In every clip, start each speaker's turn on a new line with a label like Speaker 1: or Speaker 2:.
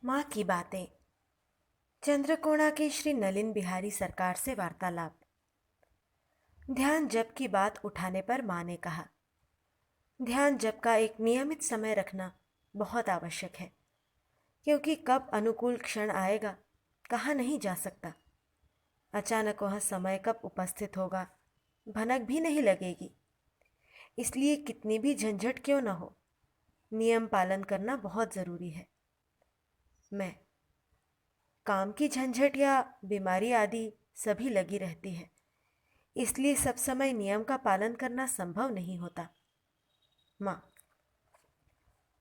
Speaker 1: माँ की बातें। चंद्रकोणा के श्री नलिन बिहारी सरकार से वार्तालाप। ध्यान जप की बात उठाने पर माँ ने कहा, ध्यान जप का एक नियमित समय रखना बहुत आवश्यक है, क्योंकि कब अनुकूल क्षण आएगा कहा नहीं जा सकता। अचानक वह समय कब उपस्थित होगा भनक भी नहीं लगेगी। इसलिए कितनी भी झंझट क्यों न हो, नियम पालन करना बहुत ज़रूरी है। मैं काम की झंझट या बीमारी आदि सभी लगी रहती है, इसलिए सब समय नियम का पालन करना संभव नहीं होता। माँ,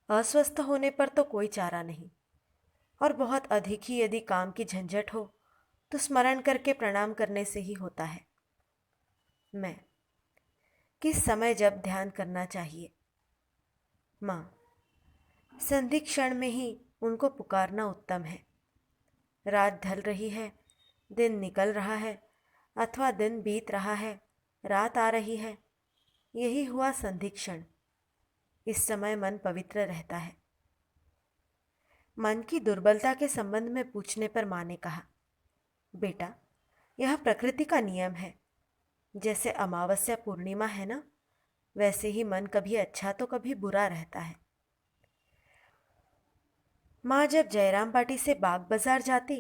Speaker 1: अस्वस्थ होने पर तो कोई चारा नहीं, और बहुत अधिक ही यदि काम की झंझट हो तो स्मरण करके प्रणाम करने से ही होता है। मैं, किस समय जब ध्यान करना चाहिए? माँ, संधि क्षण में ही उनको पुकारना उत्तम है। रात ढल रही है, दिन निकल रहा है, अथवा दिन बीत रहा है, रात आ रही है, यही हुआ संधि क्षण। इस समय मन पवित्र रहता है। मन की दुर्बलता के संबंध में पूछने पर माँ ने कहा, बेटा, यह प्रकृति का नियम है। जैसे अमावस्या पूर्णिमा है ना, वैसे ही मन कभी अच्छा तो कभी बुरा रहता है। माँ जब जयराम बाटी से बाग बाजार जाती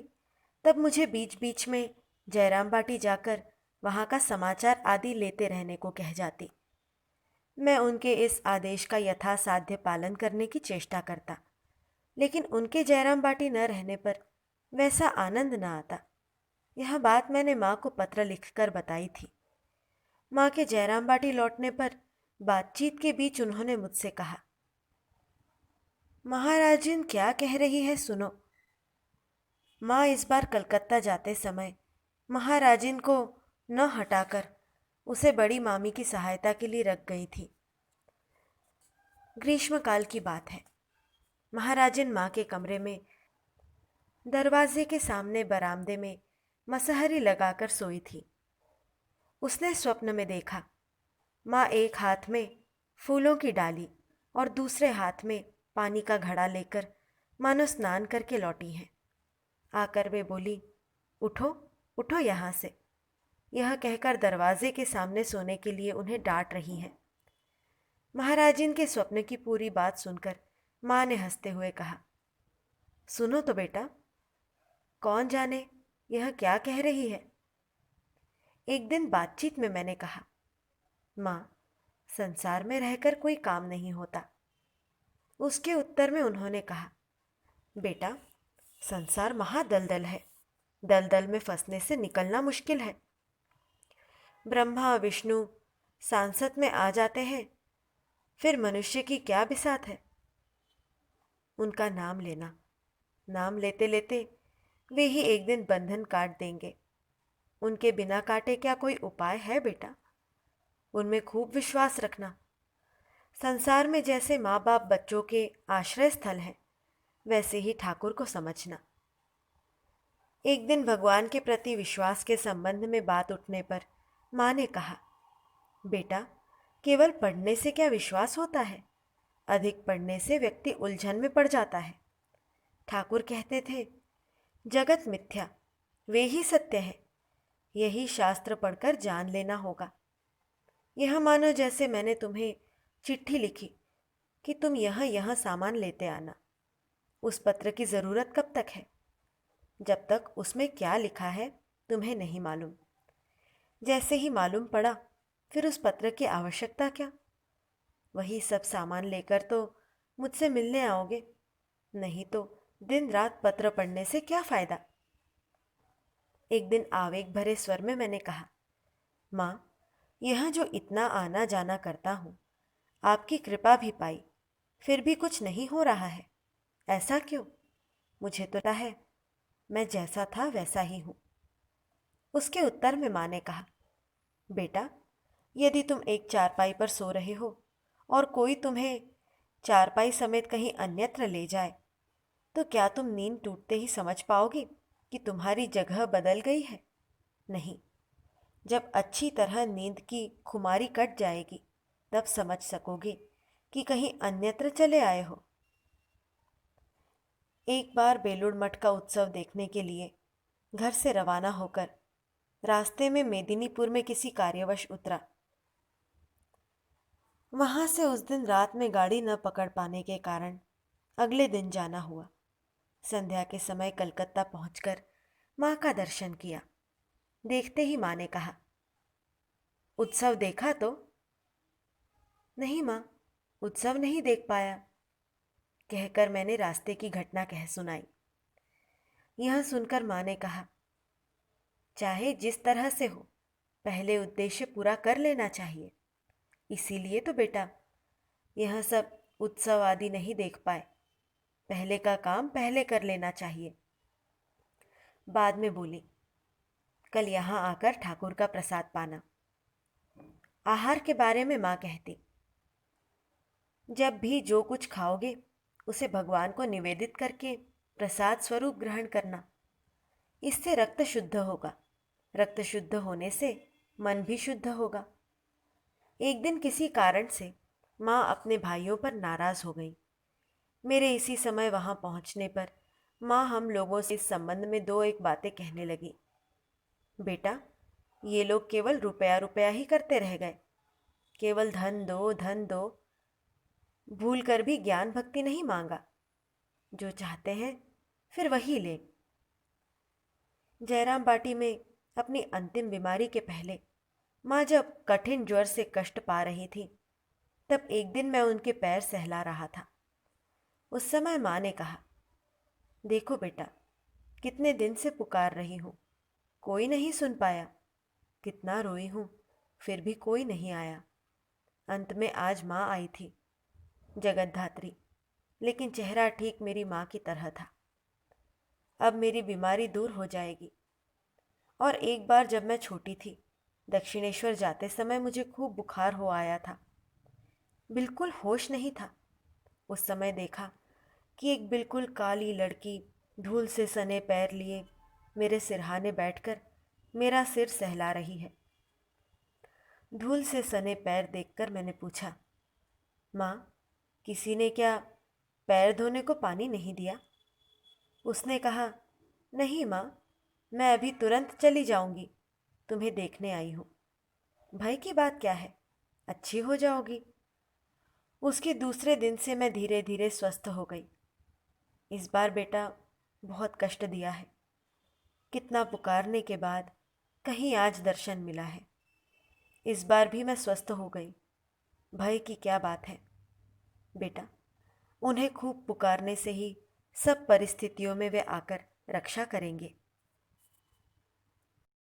Speaker 1: तब मुझे बीच बीच में जयराम बाटी जाकर वहाँ का समाचार आदि लेते रहने को कह जाती। मैं उनके इस आदेश का यथासाध्य पालन करने की चेष्टा करता, लेकिन उनके जयराम बाटी न रहने पर वैसा आनंद न आता। यह बात मैंने माँ को पत्र लिखकर बताई थी। माँ के जयराम बाटी लौटने पर बातचीत के बीच उन्होंने मुझसे कहा, महाराजिन क्या कह रही है सुनो। माँ इस बार कलकत्ता जाते समय महाराजिन को न हटाकर उसे बड़ी मामी की सहायता के लिए रख गई थी। ग्रीष्मकाल की बात है। महाराजिन माँ के कमरे में दरवाजे के सामने बरामदे में मसहरी लगाकर सोई थी। उसने स्वप्न में देखा, माँ एक हाथ में फूलों की डाली और दूसरे हाथ में पानी का घड़ा लेकर मानो स्नान करके लौटी हैं। आकर वे बोली, उठो उठो यहाँ से। यह कहकर दरवाजे के सामने सोने के लिए उन्हें डांट रही हैं। महाराजिन के स्वप्न की पूरी बात सुनकर माँ ने हंसते हुए कहा, सुनो तो बेटा, कौन जाने यह क्या कह रही है। एक दिन बातचीत में मैंने कहा, माँ, संसार में रहकर कोई काम नहीं होता। उसके उत्तर में उन्होंने कहा, बेटा, संसार महादलदल है, दलदल में फंसने से निकलना मुश्किल है। ब्रह्मा विष्णु सांसत में आ जाते हैं, फिर मनुष्य की क्या बिसात है। उनका नाम लेना, नाम लेते लेते वे ही एक दिन बंधन काट देंगे। उनके बिना काटे क्या कोई उपाय है बेटा? उनमें खूब विश्वास रखना। संसार में जैसे माँ बाप बच्चों के आश्रय स्थल हैं, वैसे ही ठाकुर को समझना। एक दिन भगवान के प्रति विश्वास के संबंध में बात उठने पर माँ ने कहा, बेटा, केवल पढ़ने से क्या विश्वास होता है? अधिक पढ़ने से व्यक्ति उलझन में पड़ जाता है। ठाकुर कहते थे, जगत मिथ्या, वे ही सत्य है। यही शास्त्र पढ़कर जान लेना होगा। यह मानो जैसे मैंने तुम्हें चिट्ठी लिखी कि तुम यह सामान लेते आना। उस पत्र की ज़रूरत कब तक है? जब तक उसमें क्या लिखा है तुम्हें नहीं मालूम। जैसे ही मालूम पड़ा, फिर उस पत्र की आवश्यकता क्या? वही सब सामान लेकर तो मुझसे मिलने आओगे, नहीं तो दिन रात पत्र पढ़ने से क्या फ़ायदा। एक दिन आवेग भरे स्वर में मैंने कहा, माँ, यहाँ जो इतना आना जाना करता हूँ, आपकी कृपा भी पाई, फिर भी कुछ नहीं हो रहा है। ऐसा क्यों? मुझे तो पता है मैं जैसा था वैसा ही हूँ। उसके उत्तर में माँ ने कहा, बेटा, यदि तुम एक चारपाई पर सो रहे हो और कोई तुम्हें चारपाई समेत कहीं अन्यत्र ले जाए, तो क्या तुम नींद टूटते ही समझ पाओगे कि तुम्हारी जगह बदल गई है? नहीं, जब अच्छी तरह नींद की खुमारी कट जाएगी, तब समझ सकोगे कि कहीं अन्यत्र चले आए हो। एक बार बेलूड़ मठ का उत्सव देखने के लिए घर से रवाना होकर रास्ते में मेदिनीपुर में किसी कार्यवश उतरा। वहां से उस दिन रात में गाड़ी न पकड़ पाने के कारण अगले दिन जाना हुआ। संध्या के समय कलकत्ता पहुंचकर माँ का दर्शन किया। देखते ही माँ ने कहा, उत्सव देखा तो? नहीं माँ, उत्सव नहीं देख पाया, कहकर मैंने रास्ते की घटना कह सुनाई। यह सुनकर माँ ने कहा, चाहे जिस तरह से हो, पहले उद्देश्य पूरा कर लेना चाहिए। इसीलिए तो बेटा यह सब उत्सव आदि नहीं देख पाए। पहले का काम पहले कर लेना चाहिए। बाद में बोली, कल यहाँ आकर ठाकुर का प्रसाद पाना। आहार के बारे में माँ कहती, जब भी जो कुछ खाओगे उसे भगवान को निवेदित करके प्रसाद स्वरूप ग्रहण करना। इससे रक्त शुद्ध होगा। रक्त शुद्ध होने से मन भी शुद्ध होगा। एक दिन किसी कारण से माँ अपने भाइयों पर नाराज हो गई। मेरे इसी समय वहां पहुंचने पर माँ हम लोगों से इस संबंध में दो एक बातें कहने लगी। बेटा, ये लोग केवल रुपया रुपया ही करते रह गए। केवल धन दो धन दो, भूल कर भी ज्ञान भक्ति नहीं मांगा। जो चाहते हैं फिर वही ले। जयराम बाटी में अपनी अंतिम बीमारी के पहले माँ जब कठिन ज्वर से कष्ट पा रही थी, तब एक दिन मैं उनके पैर सहला रहा था। उस समय माँ ने कहा, देखो बेटा, कितने दिन से पुकार रही हूँ, कोई नहीं सुन पाया। कितना रोई हूँ, फिर भी कोई नहीं आया। अंत में आज माँ आई थी, जगतधात्री, लेकिन चेहरा ठीक मेरी माँ की तरह था। अब मेरी बीमारी दूर हो जाएगी। और एक बार जब मैं छोटी थी, दक्षिणेश्वर जाते समय मुझे खूब बुखार हो आया था। बिल्कुल होश नहीं था। उस समय देखा कि एक बिल्कुल काली लड़की धूल से सने पैर लिए मेरे सिरहाने बैठकर मेरा सिर सहला रही है। धूल से सने पैर देखकर मैंने पूछा, माँ, किसी ने क्या पैर धोने को पानी नहीं दिया? उसने कहा, नहीं माँ, मैं अभी तुरंत चली जाऊंगी, तुम्हें देखने आई हूँ। भय की बात क्या है, अच्छी हो जाओगी। उसके दूसरे दिन से मैं धीरे धीरे स्वस्थ हो गई। इस बार बेटा बहुत कष्ट दिया है। कितना पुकारने के बाद कहीं आज दर्शन मिला है। इस बार भी मैं स्वस्थ हो गई। भय की क्या बात है बेटा, उन्हें खूब पुकारने से ही सब परिस्थितियों में वे आकर रक्षा करेंगे।